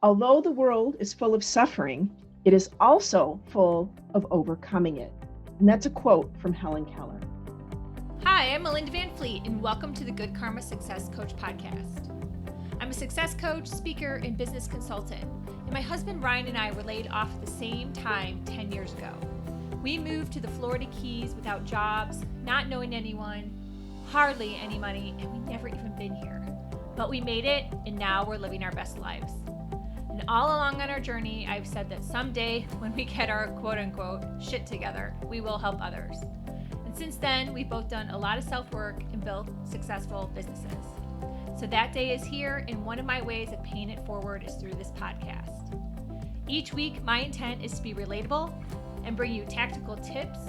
Although the world is full of suffering, it is also full of overcoming it. And that's a quote from Helen Keller. Hi, I'm Melinda Van Fleet, and welcome to the Good Karma Success Coach podcast. I'm a success coach, speaker, and business consultant, and my husband Ryan and I were laid off at the same time 10 years ago. We moved to the Florida Keys without jobs, not knowing anyone, hardly any money, and we never even been here. But we made it, and now we're living our best lives. And all along on our journey, I've said that someday when we get our quote-unquote shit together, we will help others. And since then, we've both done a lot of self-work and built successful businesses. So that day is here, and one of my ways of paying it forward is through this podcast. Each week, my intent is to be relatable and bring you tactical tips,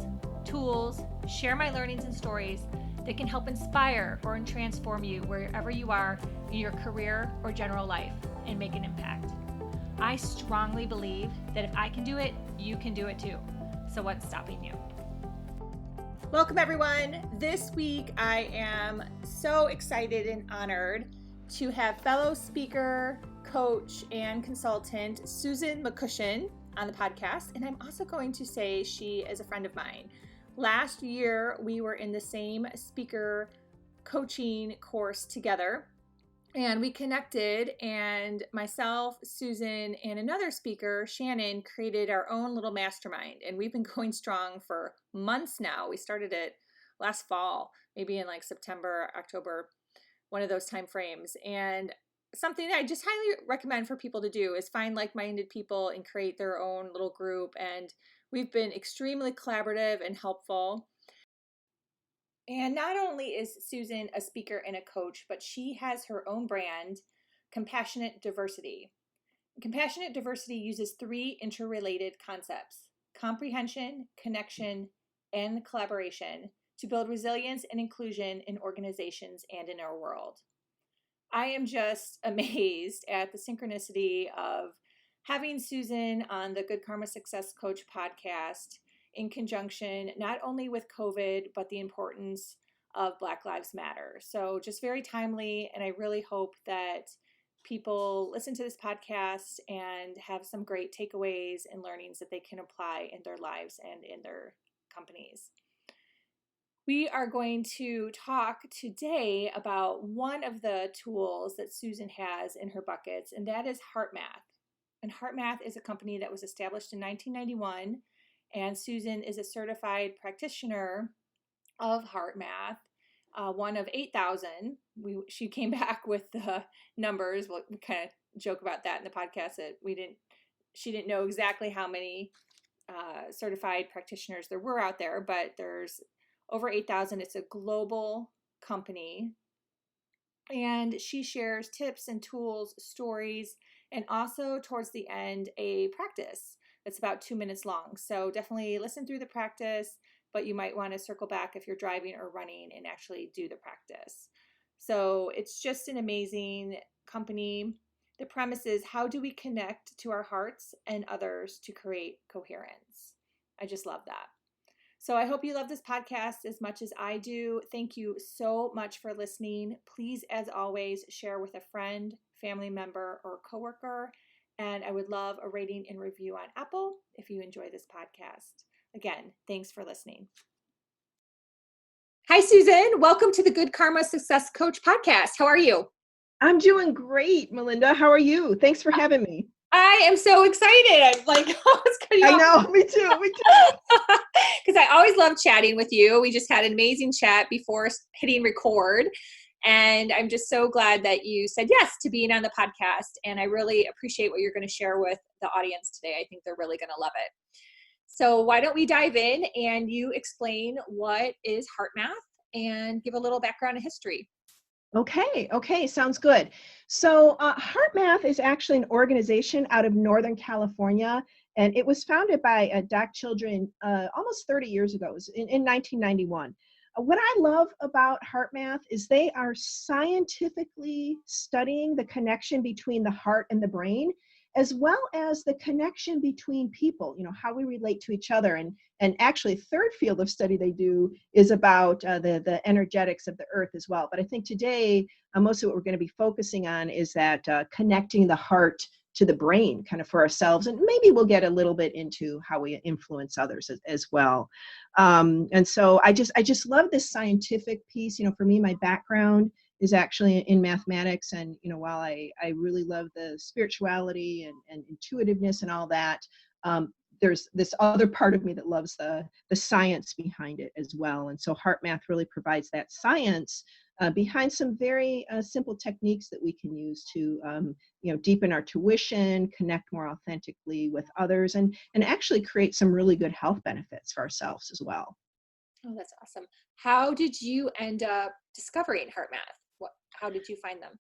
tools, share my learnings and stories that can help inspire or transform you wherever you are in your career or general life and make an impact. I strongly believe that if I can do it, you can do it too. So what's stopping you? Welcome everyone. This week I am so excited and honored to have fellow speaker, coach, and consultant Susan McCuistion on the podcast. And I'm also going to say she is a friend of mine. Last year we were in the same speaker coaching course together. And we connected, and myself, Susan, and another speaker, Shannon, created our own little mastermind. And we've been going strong for months now. We started it last fall, maybe in like September, October, one of those time frames. And something that I just highly recommend for people to do is find like-minded people and create their own little group. And we've been extremely collaborative and helpful. And not only is Susan a speaker and a coach, but she has her own brand, Compassionate Diversity. Compassionate Diversity uses 3 interrelated concepts: comprehension, connection, and collaboration to build resilience and inclusion in organizations and in our world. I am just amazed at the synchronicity of having Susan on the Good Karma Success Coach podcast in conjunction not only with COVID, but the importance of Black Lives Matter. So just very timely, and I really hope that people listen to this podcast and have some great takeaways and learnings that they can apply in their lives and in their companies. We are going to talk today about one of the tools that Susan has in her buckets, and that is Heartmath. And Heartmath is a company that was established in 1991. And Susan is a certified practitioner of Heartmath, one of 8,000. She came back with the numbers. We kind of joke about that in the podcast that she didn't know exactly how many certified practitioners there were out there, but there's over 8,000. It's a global company. And she shares tips and tools, stories, and also towards the end, a practice. It's about 2 minutes long. So definitely listen through the practice, but you might want to circle back if you're driving or running and actually do the practice. So it's just an amazing company. The premise is, how do we connect to our hearts and others to create coherence? I just love that. So I hope you love this podcast as much as I do. Thank you so much for listening. Please, as always, share with a friend, family member, or coworker. And I would love a rating and review on Apple if you enjoy this podcast. Again, thanks for listening. Hi, Susan. Welcome to the Good Karma Success Coach podcast. How are you? I'm doing great, Melinda. How are you? Thanks for having me. I am so excited. I'm like, I know, me too. Because I always love chatting with you. We just had an amazing chat before hitting record. And I'm just so glad that you said yes to being on the podcast. And I really appreciate what you're going to share with the audience today. I think they're really going to love it. So why don't we dive in and you explain what is Heartmath and give a little background and history. Okay, sounds good. So Heartmath is actually an organization out of Northern California, and it was founded by Doc Children almost 30 years ago. It was in 1991. What I love about Heartmath is they are scientifically studying the connection between the heart and the brain, as well as the connection between people, how we relate to each other. And actually, third field of study they do is about the energetics of the earth as well. But I think today, most of what we're going to be focusing on is that connecting the heart the brain kind of for ourselves. And maybe we'll get a little bit into how we influence others as well. And so I just love this scientific piece. For me, my background is actually in mathematics. And, while I really love the spirituality and intuitiveness and all that, there's this other part of me that loves the science behind it as well. And so Heartmath really provides that science behind some very simple techniques that we can use to, deepen our tuition, connect more authentically with others, and actually create some really good health benefits for ourselves as well. Oh, that's awesome. How did you end up discovering Heartmath? How did you find them?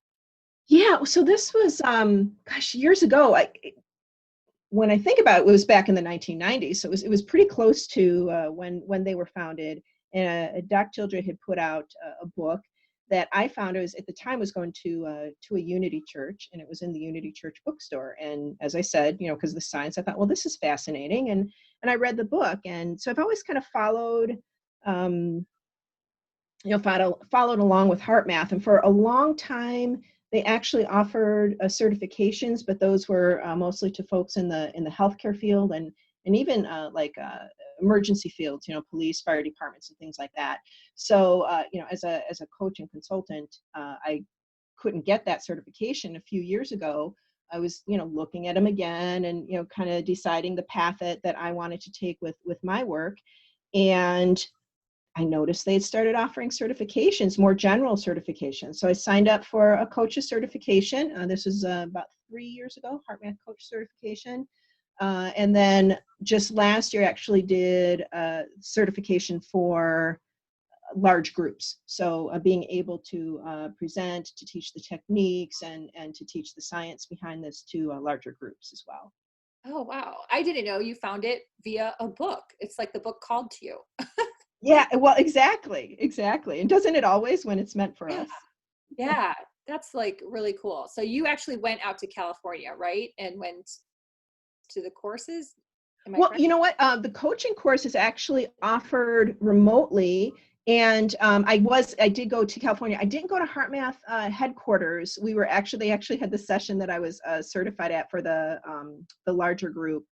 Yeah, so this was, years ago. When I think about it, it was back in the 1990s. So it was pretty close to when they were founded. And Doc Children had put out a book that I found. It was at the time was going to a Unity Church, and it was in the Unity Church bookstore. And as I said, because of the science, I thought, well, this is fascinating. And I read the book, and so I've always kind of followed along with Heartmath. And for a long time, they actually offered certifications, but those were mostly to folks in the healthcare field and even emergency fields, police, fire departments, and things like that. So, as a coach and consultant, I couldn't get that certification a few years ago. I was, looking at them again and, kind of deciding the path that I wanted to take with my work. And I noticed they had started offering certifications, more general certifications. So I signed up for a coach's certification. This was about 3 years ago, Heartmath coach certification. And then just last year, actually did a certification for large groups. So being able to present, to teach the techniques, and to teach the science behind this to larger groups as well. Oh, wow. I didn't know you found it via a book. It's like the book called to you. Yeah, well, exactly. And doesn't it always when it's meant for us? Yeah, that's like really cool. So you actually went out to California, right? And went to the courses? Well, you know what? The coaching course is actually offered remotely. And I did go to California. I didn't go to Heartmath headquarters. They actually had the session that I was certified at for the larger group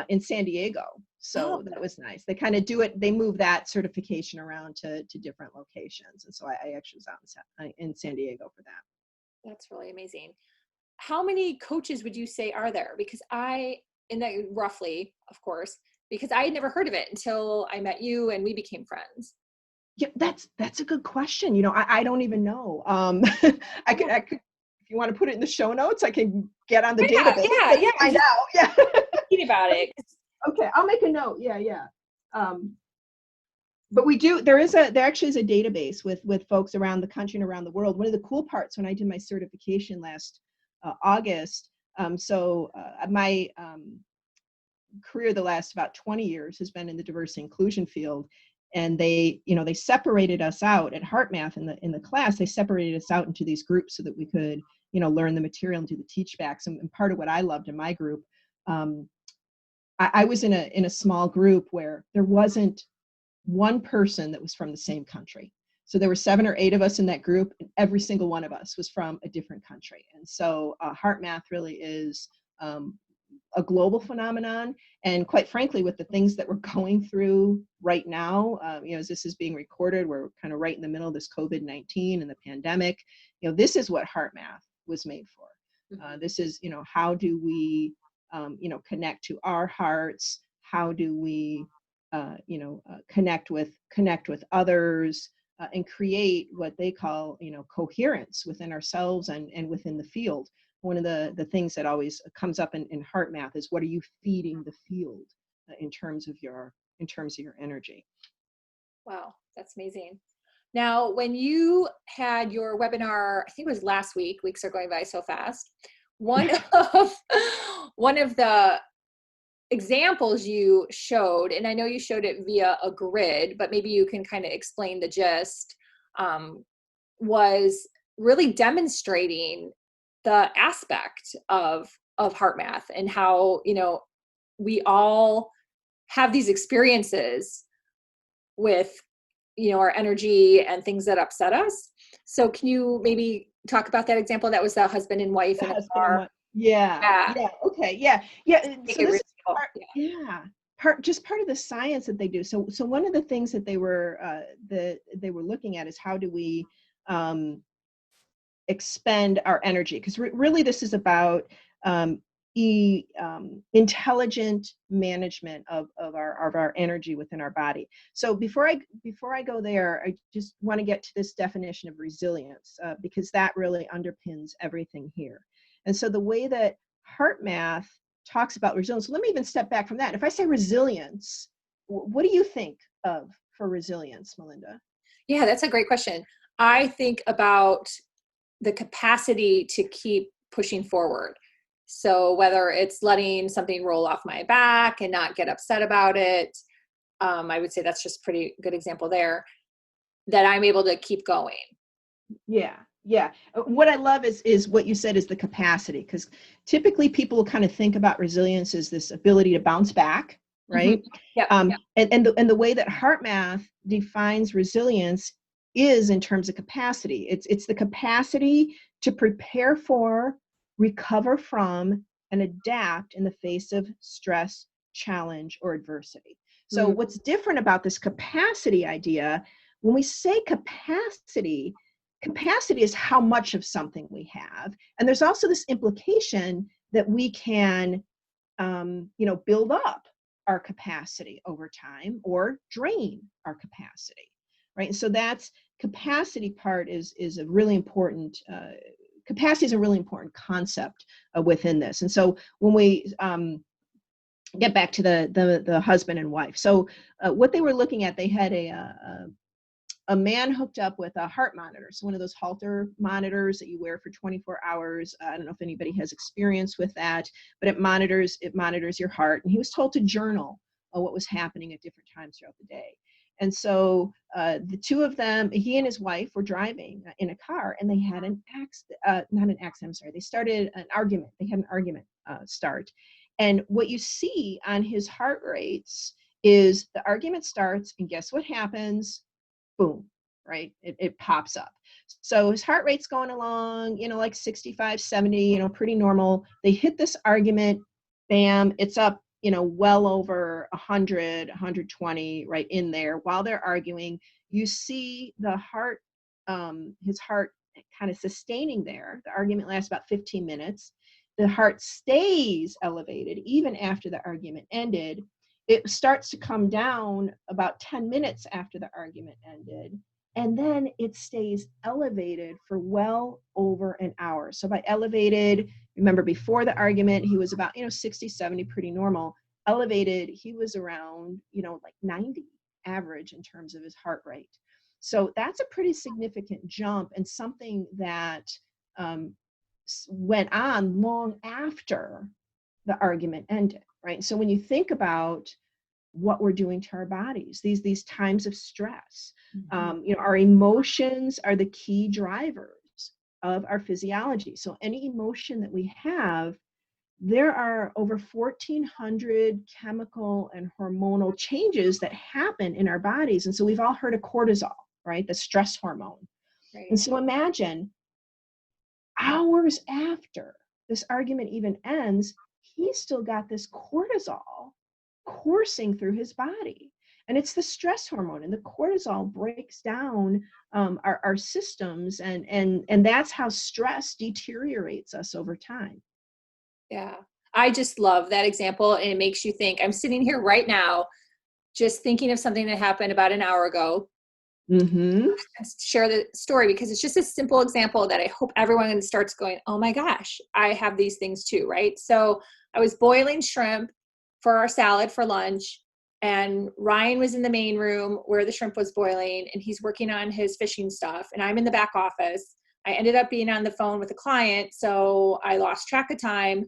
in San Diego. So that was nice. They kind of do it. They move that certification around to different locations. And so I actually was out in San Diego for that. That's really amazing. How many coaches would you say are there? Because roughly, of course, because I had never heard of it until I met you and we became friends. Yeah, that's a good question. I don't even know. I could, if you want to put it in the show notes, I can get on the database. Yeah. Find out. Yeah. Thinking about it. Okay, I'll make a note. Yeah. But there actually is a database with folks around the country and around the world. One of the cool parts when I did my certification last August, my career the last about 20 years has been in the diversity inclusion field. And they separated us out at Heartmath in the class. They separated us out into these groups so that we could, learn the material and do the teach backs. And part of what I loved in my group, I was in a small group where there wasn't one person that was from the same country. So there were 7 or 8 of us in that group, and every single one of us was from a different country. And so Heartmath really is a global phenomenon. And quite frankly, with the things that we're going through right now, as this is being recorded, we're kind of right in the middle of this COVID-19 and the pandemic. This is what Heartmath was made for. This is, how do we, connect to our hearts? How do we, connect with others and create what they call, coherence within ourselves and within the field. One of the things that always comes up in Heartmath is, what are you feeding the field in terms of your energy? Wow, that's amazing. Now, when you had your webinar, I think it was last week, weeks are going by so fast. One of the examples you showed, and I know you showed it via a grid, but maybe you can kind of explain the gist, was really demonstrating the aspect of Heartmath and how, we all have these experiences with, our energy and things that upset us. So can you maybe talk about that example? That was the husband and wife in a car. Yeah. Yeah. Yeah. Okay. Yeah. Yeah. Make So it this is reasonable. part, yeah, part of the science that they do. So one of the things that they were looking at is how do we um, expend our energy? Because really, this is about um, intelligent management of our energy within our body. So before I go there, I just want to get to this definition of resilience because that really underpins everything here. And so the way that Heartmath talks about resilience, so let me even step back from that. If I say resilience, what do you think of for resilience, Melinda? Yeah, that's a great question. I think about the capacity to keep pushing forward. So whether it's letting something roll off my back and not get upset about it, I would say that's just pretty good example there, that I'm able to keep going. Yeah, yeah. What I love is what you said is the capacity, because typically people kind of think about resilience as this ability to bounce back, Mm-hmm. right? Yep. And the way that Heartmath defines resilience is in terms of capacity. It's the capacity to prepare for, recover from, and adapt in the face of stress, challenge, or adversity. So Mm. what's different about this capacity idea, when we say capacity is how much of something we have, and there's also this implication that we can build up our capacity over time or drain our capacity, right? And so that's capacity part is a really important capacity is a really important concept within this. And so when we get back to the husband and wife, so what they were looking at, they had a man hooked up with a heart monitor. So one of those Holter monitors that you wear for 24 hours. I don't know if anybody has experience with that, but it monitors your heart. And he was told to journal what was happening at different times throughout the day. And so the two of them, he and his wife, were driving in a car, and they had not an accident, I'm sorry. They started an argument. They had an argument start. And what you see on his heart rates is the argument starts, and guess what happens? Boom, right? It pops up. So his heart rate's going along, like 65, 70, pretty normal. They hit this argument, bam, it's up, well over 100, 120, right in there. While they're arguing, you see the heart, his heart kind of sustaining there. The argument lasts about 15 minutes. The heart stays elevated even after the argument ended. It starts to come down about 10 minutes after the argument ended, and then it stays elevated for well over an hour. So by elevated, remember before the argument, he was about 60, 70, pretty normal. Elevated, he was around like 90 average in terms of his heart rate. So that's a pretty significant jump, and something that went on long after the argument ended, right? So when you think about what we're doing to our bodies, these times of stress, our emotions are the key drivers of our physiology. So any emotion that we have, there are over 1,400 chemical and hormonal changes that happen in our bodies. And so we've all heard of cortisol, right? The stress hormone. Right. And so imagine hours after this argument even ends, he's still got this cortisol coursing through his body. And it's the stress hormone, and the cortisol breaks down our systems, and that's how stress deteriorates us over time. Yeah. I just love that example. And it makes you think. I'm sitting here right now, just thinking of something that happened about an hour ago. Mm-hmm. Share the story because it's just a simple example that I hope everyone starts going, oh my gosh, I have these things too, right? So I was boiling shrimp for our salad for lunch, and Ryan was in the main room where the shrimp was boiling, and he's working on his fishing stuff, and I'm in the back office. I ended up being on the phone with a client, so I lost track of time.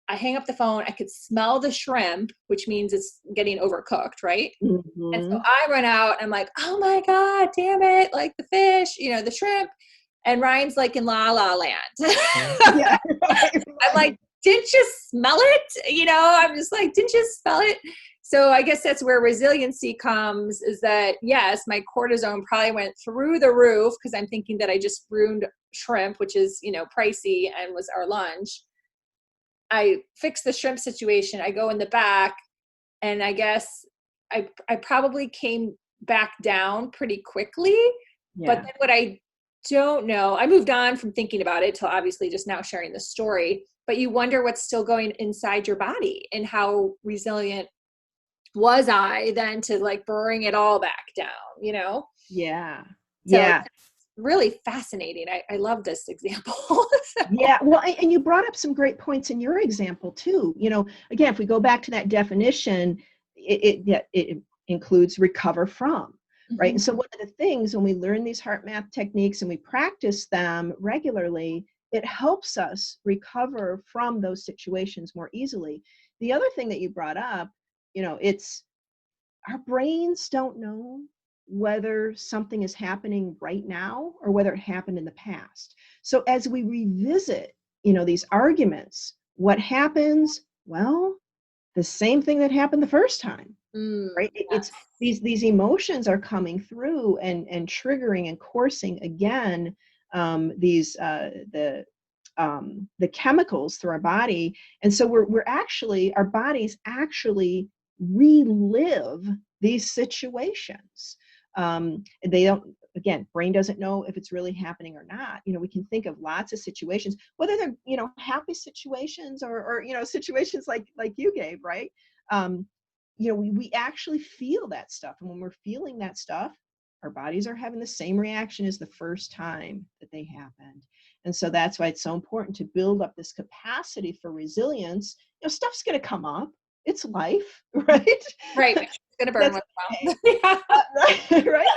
I hang up the phone. I could smell the shrimp, which means it's getting overcooked, right? Mm-hmm. And so I run out. I'm like, oh my God, damn it. Like the fish, the shrimp. And Ryan's like in La La Land. Yeah, right. I'm like, didn't you smell it? I'm just like, didn't you smell it? So I guess that's where resiliency comes, is that, yes, my cortisone probably went through the roof because I'm thinking that I just ruined shrimp, which is, pricey and was our lunch. I fix the shrimp situation, I go in the back, and I guess I probably came back down pretty quickly. But Yeah. then what I don't know, I moved on from thinking about it till obviously just now sharing the story, but you wonder what's still going inside your body and how resilient was I then to like bring it all back down, you know? Yeah. So Yeah. really fascinating. I love this example. Yeah. Well, and you brought up some great points in your example too. Again, if we go back to that definition, it includes recover from, right? And Mhm. so one of the things when we learn these heart math techniques and we practice them regularly, it helps us recover from those situations more easily. The other thing that you brought up, it's our brains don't know whether something is happening right now or whether it happened in the past. So as we revisit, these arguments, what happens? Well, the same thing that happened the first time, right? It's Yes. these emotions are coming through and triggering and coursing again, the chemicals through our body. And so we're actually, our bodies actually relive these situations. They don't, again, brain doesn't know if it's really happening or not. We can think of lots of situations, whether they're, happy situations or situations like you gave, right? We actually feel that stuff. And when we're feeling that stuff, our bodies are having the same reaction as the first time that they happened. And so that's why it's so important to build up this capacity for resilience. Stuff's going to come up. It's life, right? Right. It's gonna burn That's once okay. in a while. Right?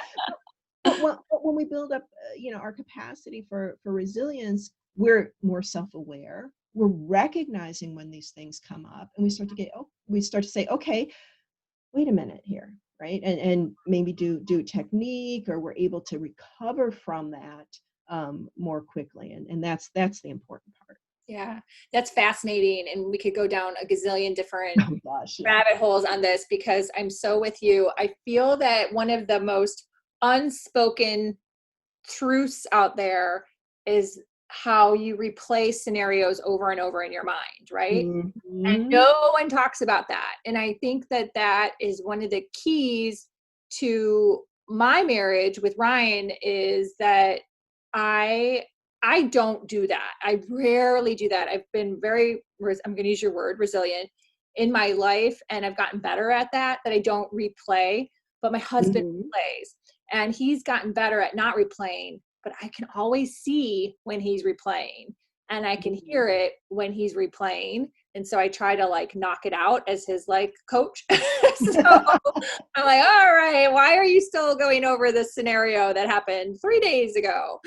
But when we build up, our capacity for resilience, we're more self-aware. We're recognizing when these things come up, and we start to say, okay, wait a minute here, right? And maybe do technique, or we're able to recover from that more quickly. And that's the important part. Yeah, that's fascinating. And we could go down a gazillion different Oh gosh, yeah. rabbit holes on this because I'm so with you. I feel that one of the most unspoken truths out there is how you replay scenarios over and over in your mind, right? And Mhm. no one talks about that. And I think that that is one of the keys to my marriage with Ryan is that I I don't do that. I rarely do that. I've been I'm going to use your word, resilient in my life, and I've gotten better at that I don't replay, but my husband Mhm. replays, and he's gotten better at not replaying, but I can always see when he's replaying, and I can Mhm. hear it when he's replaying. And so I try to like knock it out as his like coach. So I'm like, all right, why are you still going over this scenario that happened 3 days ago?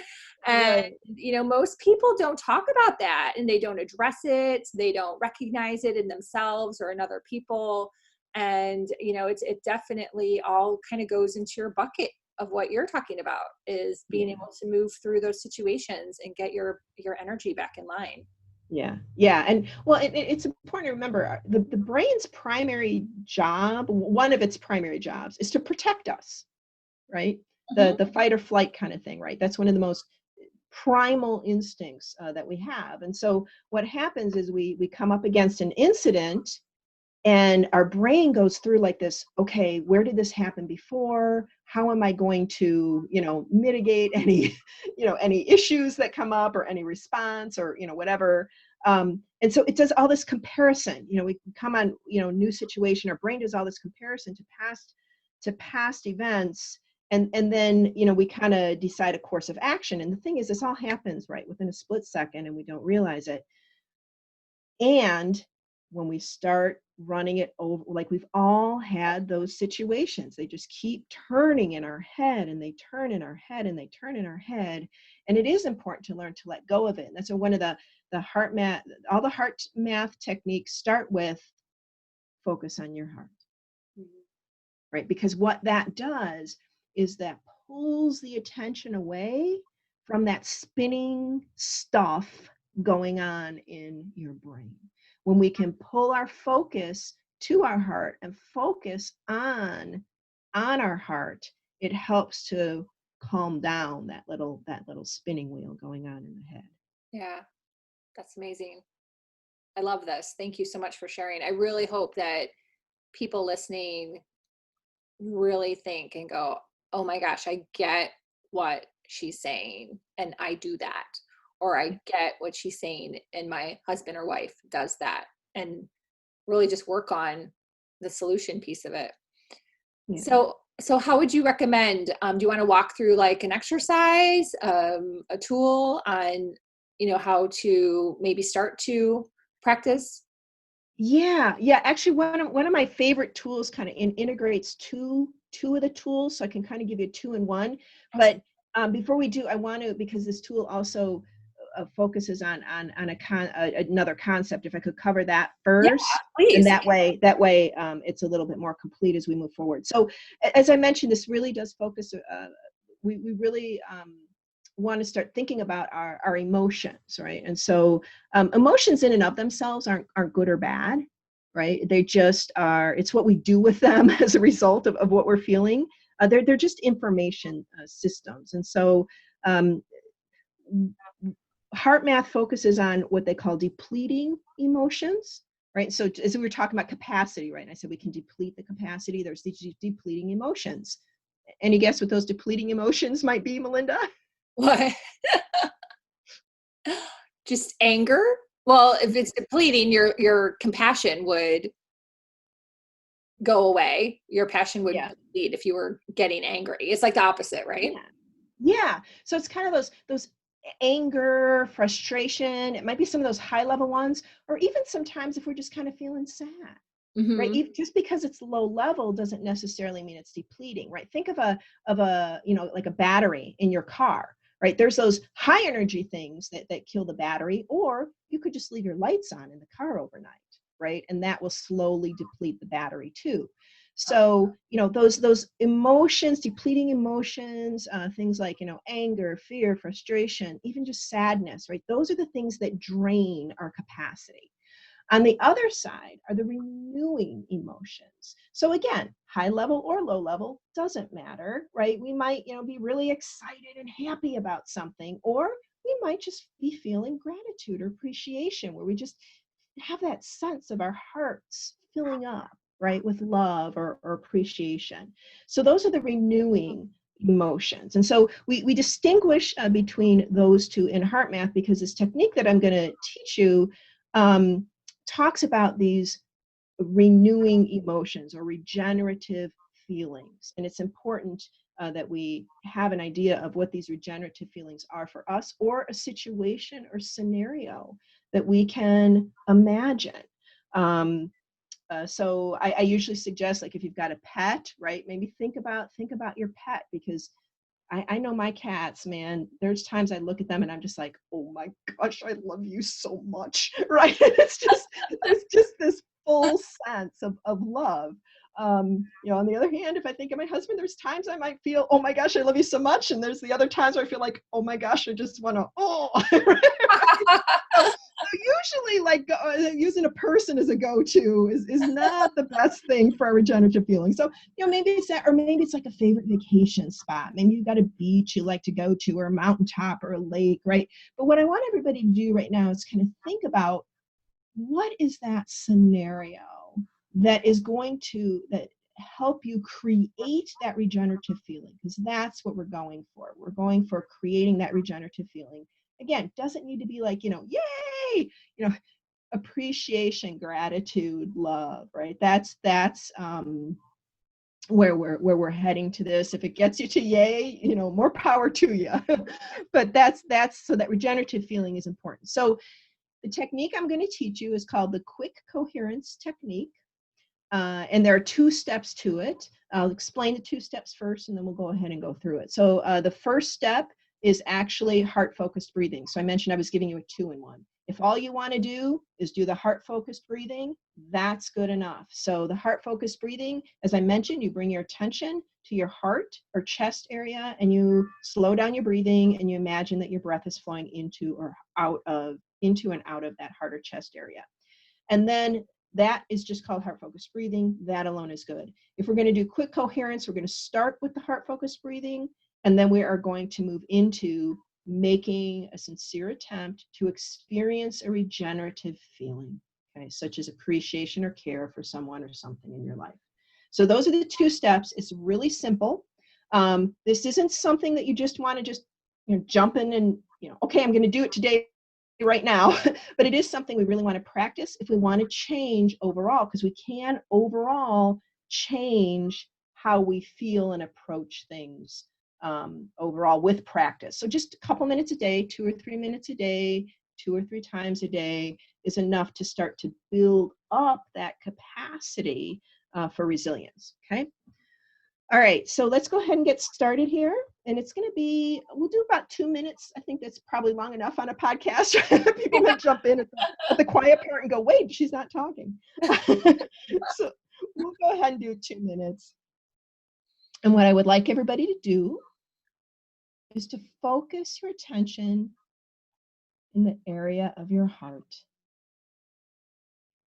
And, Right. most people don't talk about that and they don't address it. They don't recognize it in themselves or in other people. And, it definitely all kind of goes into your bucket of what you're talking about is being Yeah. able to move through those situations and get your energy back in line. Yeah. Yeah. And well, it's important to remember the brain's primary job, one of its primary jobs, is to protect us, right? Mhm. The fight or flight kind of thing, right? That's one of the most primal instincts that we have. And so what happens is we come up against an incident, and our brain goes through like this, okay, where did this happen before? How am I going to, mitigate any, any issues that come up, or any response, or, whatever. And so it does all this comparison. We come on, new situation. Our brain does all this comparison to past events. And then, we kind of decide a course of action. And the thing is, this all happens right within a split second, and we don't realize it. And when we start running it over, like, we've all had those situations, they just keep turning in our head, and they turn in our head, and they turn in our head. And it is important to learn to let go of it. And that's one of the heart math, all the heart math techniques start with focus on your heart, right? Because what that does is that pulls the attention away from that spinning stuff going on in your brain. When we can pull our focus to our heart and focus on our heart, it helps to calm down that little spinning wheel going on in the head. Yeah, that's amazing. I love this. Thank you so much for sharing. I really hope that people listening really think and go, oh my gosh, I get what she's saying and I do that. Or I get what she's saying and my husband or wife does that. And really just work on the solution piece of it. Yeah. So how would you recommend, do you want to walk through like an exercise, a tool on, how to maybe start to practice? Yeah. Actually, one of my favorite tools kind of integrates two of the tools, so I can kind of give you two in one. But before we do, I want to, because this tool also focuses on another concept. If I could cover that Yeah, first, and please. that way it's a little bit more complete as we move forward. So as I mentioned, this really does focus. We really want to start thinking about our emotions, right? And so emotions in and of themselves aren't good or bad, right? They just are. It's what we do with them as a result of what we're feeling. They're just information systems, and so Heartmath focuses on what they call depleting emotions, right? So as we were talking about capacity, right? And I said we can deplete the capacity. There's these depleting emotions. Any guess what those depleting emotions might be, Melinda? What? Just anger? Well, if it's depleting, your compassion would go away. Your passion would deplete if you were getting angry. It's like the opposite, right? Yeah. So it's kind of those anger, frustration. It might be some of those high level ones, or even sometimes if we're just kind of feeling sad, right? Just because it's low level doesn't necessarily mean it's depleting, right? Think of a like a battery in your car, right? There's those high energy things that kill the battery, or you could just leave your lights on in the car overnight, right? And that will slowly deplete the battery too. So, those emotions, depleting emotions, things like, anger, fear, frustration, even just sadness, right? Those are the things that drain our capacity. On the other side are the renewing emotions. So again, high level or low level, doesn't matter, right? We might, be really excited and happy about something, or we might just be feeling gratitude or appreciation, where we just have that sense of our hearts filling up, right, with love or appreciation. So those are the renewing emotions. And so we distinguish between those two in Heartmath, because this technique that I'm going to teach you talks about these renewing emotions or regenerative feelings. And it's important that we have an idea of what these regenerative feelings are for us, or a situation or scenario that we can imagine. So I usually suggest, like, if you've got a pet, right, maybe think about your pet, because I know my cats, man, there's times I look at them and I'm just like, oh my gosh, I love you so much, right? There's just this full sense of love. On the other hand, if I think of my husband, there's times I might feel, oh my gosh, I love you so much. And there's the other times where I feel like, oh my gosh, I just want to, So usually, like, using a person as a go-to is not the best thing for a regenerative feeling. So, maybe it's that, or maybe it's like a favorite vacation spot. Maybe you've got a beach you like to go to, or a mountaintop, or a lake, right? But what I want everybody to do right now is kind of think about, what is that scenario that is going to help you create that regenerative feeling? Because that's what we're going for. We're going for creating that regenerative feeling. Again, doesn't need to be like, yay, appreciation, gratitude, love, right? That's where we're heading to this. If it gets you to yay, more power to you. But that's so that regenerative feeling is important. So the technique I'm going to teach you is called the quick coherence technique. And there are 2 steps to it. I'll explain the 2 steps first, and then we'll go ahead and go through it. So the first step is actually heart-focused breathing. So I mentioned I was giving you a 2-in-1. If all you want to do is do the heart-focused breathing, that's good enough. So the heart-focused breathing, as I mentioned, you bring your attention to your heart or chest area, and you slow down your breathing, and you imagine that your breath is flowing into and out of that heart or chest area. And then that is just called heart-focused breathing. That alone is good. If we're going to do quick coherence, we're going to start with the heart-focused breathing, and then we are going to move into making a sincere attempt to experience a regenerative feeling, okay, such as appreciation or care for someone or something in your life. So those are the 2 steps. It's really simple. This isn't something that you just want to just jump in and okay, I'm going to do it today right now. But it is something we really want to practice if we want to change overall, because we can overall change how we feel and approach things overall with practice. So just a couple minutes a day, 2 or 3 minutes a day, 2 or 3 times a day is enough to start to build up that capacity for resilience. Okay. All right, so let's go ahead and get started here. And it's going to be, we'll do about 2 minutes. I think that's probably long enough on a podcast. People may jump in at the quiet part and go, wait, she's not talking. So we'll go ahead and do 2 minutes. And what I would like everybody to do is to focus your attention in the area of your heart.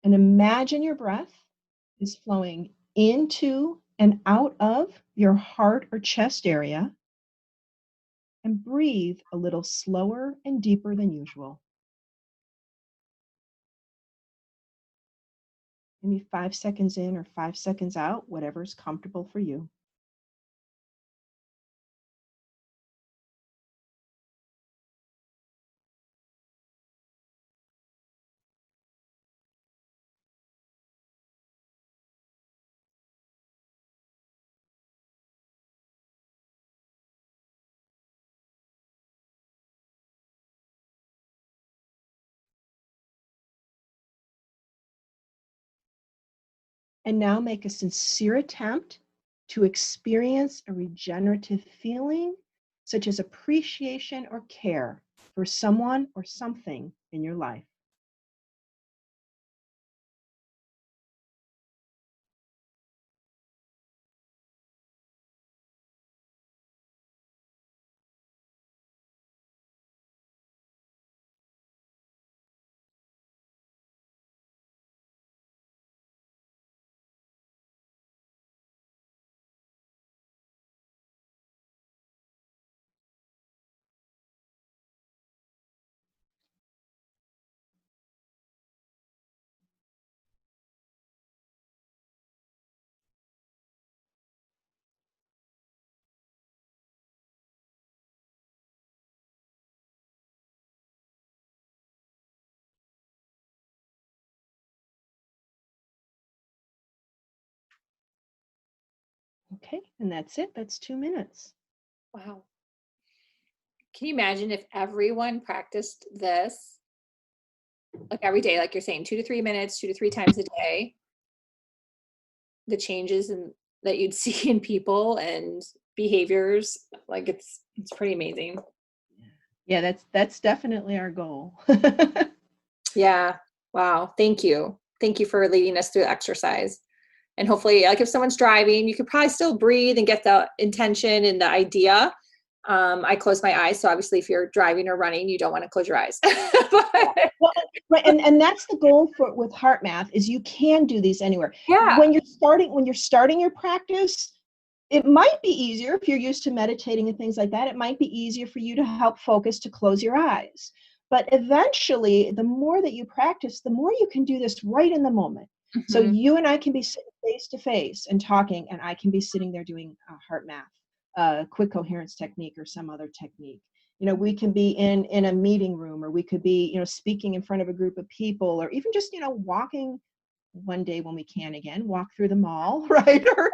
And imagine your breath is flowing into and out of your heart or chest area. And breathe a little slower and deeper than usual. Maybe 5 seconds in or 5 seconds out, whatever's comfortable for you. And now make a sincere attempt to experience a regenerative feeling, such as appreciation or care for someone or something in your life. Okay, and that's it. That's 2 minutes. Wow. Can you imagine if everyone practiced this like every day, like you're saying, 2 to 3 minutes, 2 to 3 times a day, the changes that you'd see in people and behaviors, like it's pretty amazing. Yeah, that's definitely our goal. Yeah. Wow. Thank you. Thank you for leading us through the exercise. And hopefully, like if someone's driving, you could probably still breathe and get the intention and the idea. I close my eyes. So obviously if you're driving or running, you don't want to close your eyes. Well, right, and that's the goal with Heartmath is you can do these anywhere. Yeah. When you're starting your practice, it might be easier if you're used to meditating and things like that. It might be easier for you to help focus to close your eyes. But eventually, the more that you practice, the more you can do this right in the moment. Mm-hmm. So you and I can be sitting face to face and talking, and I can be sitting there doing Heartmath, quick coherence technique or some other technique. We can be in a meeting room, or we could be, speaking in front of a group of people, or even just, walking one day when we can again, walk through the mall, right? Or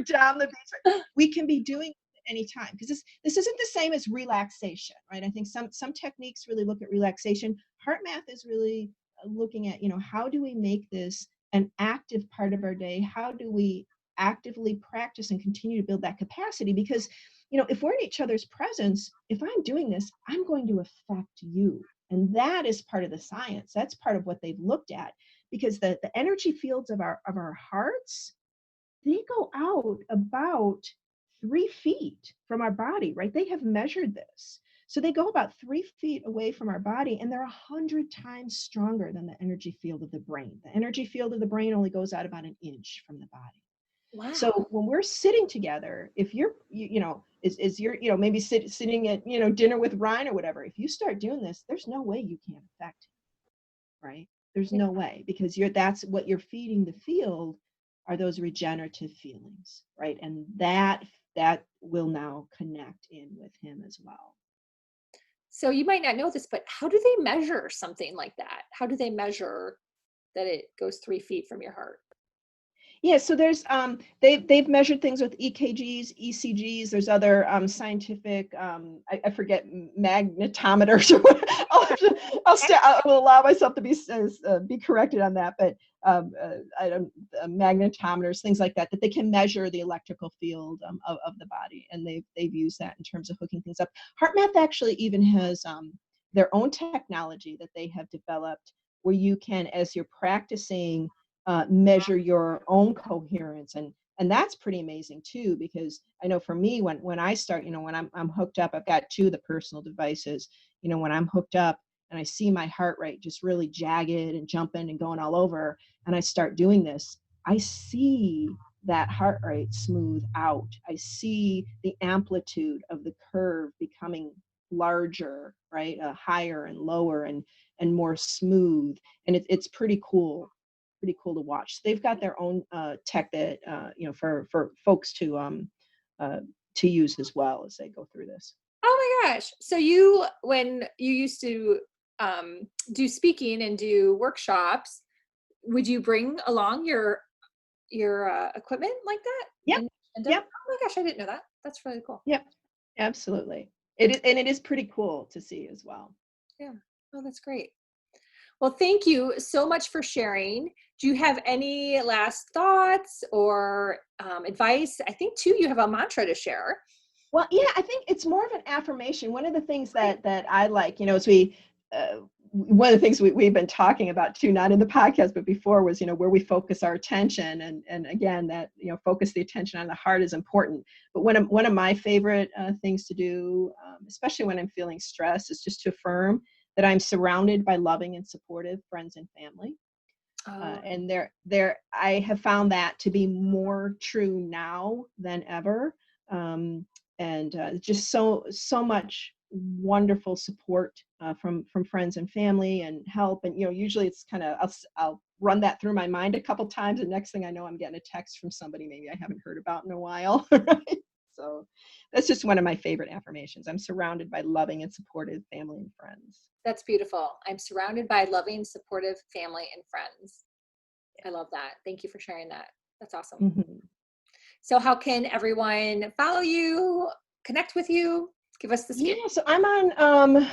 down the beach. We can be doing it anytime, because this isn't the same as relaxation, right? I think some techniques really look at relaxation. Heartmath is really looking at, how do we make this an active part of our day? How do we actively practice and continue to build that capacity? Because, if we're in each other's presence, if I'm doing this, I'm going to affect you. And that is part of the science. That's part of what they've looked at, because the energy fields of our hearts, they go out about 3 feet from our body, right? They have measured this. So they go about 3 feet away from our body, and they're 100 times stronger than the energy field of the brain. The energy field of the brain only goes out about an inch from the body. Wow. So when we're sitting together, if you're, is you're, maybe sitting at, dinner with Ryan or whatever, if you start doing this, there's no way you can't affect him, right? There's Yeah. no way, because that's what you're feeding the field are those regenerative feelings, right? And that will now connect in with him as well. So you might not know this, but how do they measure something like that? How do they measure that it goes 3 feet from your heart? Yeah, so there's they've measured things with EKGs, ECGs. There's other scientific I forget, magnetometers or what. I will allow myself to be corrected on that, but I don't magnetometers, things like that they can measure the electrical field of the body, and they've used that in terms of hooking things up. Heartmath actually even has their own technology that they have developed where you can, as you're practicing, measure your own coherence, and that's pretty amazing too, because I know for me, when I start, when I'm hooked up, I've got 2 of the personal devices. When I'm hooked up and I see my heart rate just really jagged and jumping and going all over, and I start doing this, I see that heart rate smooth out. I see the amplitude of the curve becoming larger, right? Higher and lower and more smooth, and it's pretty cool to watch. They've got their own tech that for folks to use as well as they go through this. Oh my gosh. So when you used to do speaking and do workshops, would you bring along your equipment like that? Yep. Yep. Oh my gosh, I didn't know that. That's really cool. Yep. Absolutely. It is pretty cool to see as well. Yeah. Oh, that's great. Well, thank you so much for sharing. Do you have any last thoughts or advice? I think too, you have a mantra to share. Well, yeah, I think it's more of an affirmation. One of the things that I like, as one of the things we've been talking about too, not in the podcast, but before, was, where we focus our attention. And again, that, focus the attention on the heart is important. But one of my favorite things to do, especially when I'm feeling stressed, is just to affirm that I'm surrounded by loving and supportive friends and family. And I have found that to be more true now than ever. And just so much wonderful support from friends and family and help. And usually it's kind of, I'll run that through my mind a couple times, and next thing I know, I'm getting a text from somebody maybe I haven't heard about in a while. Right? So that's just one of my favorite affirmations. I'm surrounded by loving and supportive family and friends. That's beautiful. I'm surrounded by loving, supportive family and friends. I love that. Thank you for sharing that. That's awesome. Mm-hmm. So how can everyone follow you, connect with you? Give us the scoop. Yeah, so I'm on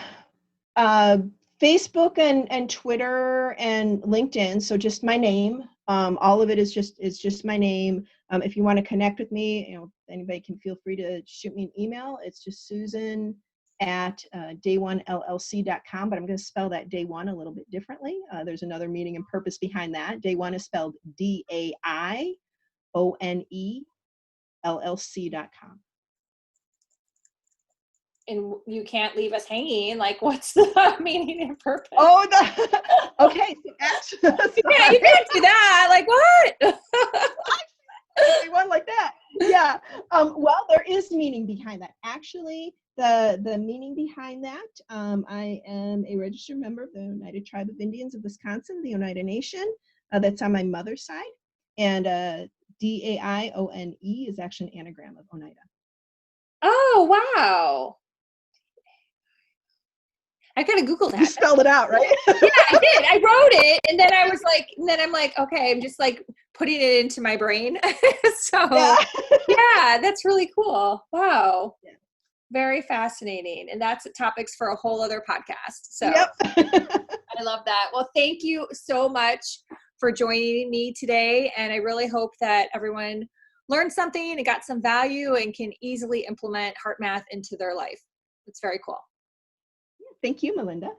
Facebook and Twitter and LinkedIn. So just my name. All of it is just my name. If you want to connect with me, anybody can feel free to shoot me an email. It's just Susan at day1llc.com, but I'm going to spell that day one a little bit differently. There's another meaning and purpose behind that. Day one is spelled DAIONELLC.com. And you can't leave us hanging. Like, what's the meaning and purpose? Oh, okay. So actually, you can't do that. Like, what? One like that. Yeah. Well, there is meaning behind that. Actually, the meaning behind that, I am a registered member of the United Tribe of Indians of Wisconsin, the Oneida Nation. That's on my mother's side. And DAIONE is actually an anagram of Oneida. Oh, wow. I gotta Google that. You spelled it out, right? Yeah, I did. I wrote it, and then I'm like, okay, I'm just like putting it into my brain. So yeah, that's really cool. Wow. Yeah. Very fascinating. And that's topics for a whole other podcast. So yep. I love that. Well, thank you so much for joining me today. And I really hope that everyone learned something and got some value and can easily implement Heartmath into their life. It's very cool. Thank you, Melinda.